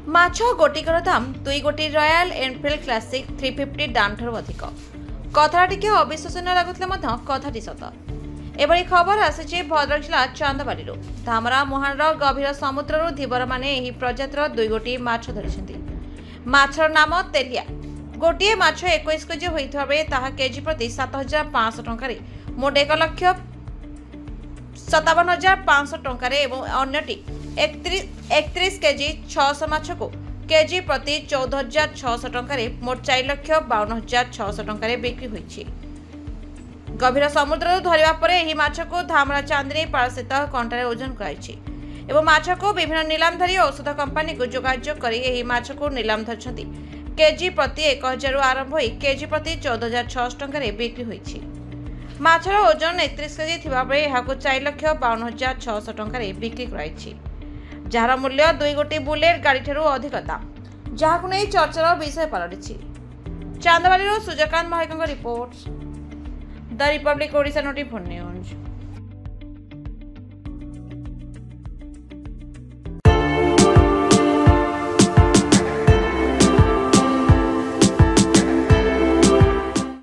ମାଛ ଗୋଟିକର ଦାମ 2 ଗୋଟି royal Enfield classic 350 ଦାମ ଠାରୁ ଅଧିକ। କଥାଟା ଟିକେ ଅବିଶ୍ୱସନୀୟ ଲାଗୁଥିଲେ ମଧ୍ୟ କଥାଟି ସତ। ଏଭଳି ଖବର ଆସିଛି ଭଦ୍ରକ ଜିଲ୍ଲା ଚାନ୍ଦବାଲିରୁ। ଧାମରା ମୁହାଣର ଗଭୀର ସମୁଦ୍ରରୁ ଧୀବରମାନେ ଏହି ପ୍ରଜାତିର 2 ଗୋଟି ମାଛ ଧରିଛନ୍ତି। ମାଛର ନାମ ତେଲିଆ। ଗୋଟିଏ ମାଛ 21 କେଜି ହୋଇଥିବା ବେଳେ ତାହା କେଜି ପ୍ରତି 7,500 ଟଙ୍କାରେ ମୋଟ 1,57,500 ଟଙ୍କାରେ ଏବଂ ଅନ୍ୟଟି 31 କେଜି 600 ମାଛକୁ କେଜି ପ୍ରତି 14,600 ଟଙ୍କାରେ ମୋଟ 4,52,600 ଟଙ୍କାରେ ବିକ୍ରି ହୋଇଛି। ଗଭୀର ସମୁଦ୍ରରୁ ଧରିବା ପରେ ଏହି ମାଛକୁ ଧାମରା ଚାନ୍ଦିନୀ ପାଳସ୍ଥିତ କଣ୍ଟାରେ ଓଜନ କରାଯାଇଛି ଏବଂ ମାଛକୁ ବିଭିନ୍ନ ନିଲାମଧାରୀ ଔଷଧ କମ୍ପାନୀକୁ ଯୋଗାଯୋଗ କରି ଏହି ମାଛକୁ ନିଲାମ ଧରିଛନ୍ତି। କେଜି ପ୍ରତି 1,000ରୁ ଆରମ୍ଭ ହୋଇ କେଜି ପ୍ରତି 14,600 ଟଙ୍କାରେ ବିକ୍ରି ହୋଇଛି। ମାଛର ଓଜନ 31 କେଜି ଥିବାବେଳେ ଏହାକୁ 4,52,600 ଟଙ୍କାରେ ବିକ୍ରି କରାଯାଇଛି, ଯାହାର ମୂଲ୍ୟ 2 ଗୋଟି ବୁଲେଟ୍ ଗାଡ଼ିଠାରୁ ଅଧିକ ଦାମ, ଯାହାକୁ ନେଇ ଚର୍ଚ୍ଚାର ବିଷୟ ପାଲଟିଛି। ଚାନ୍ଦବାଲିରୁ ସୂର୍ଯ୍ୟକାନ୍ତ ମହାଳିକଙ୍କ ରିପୋର୍ଟ, ଦ ରିପବ୍ଲିକ ଓଡ଼ିଶା 24 ନ୍ୟୁଜ୍।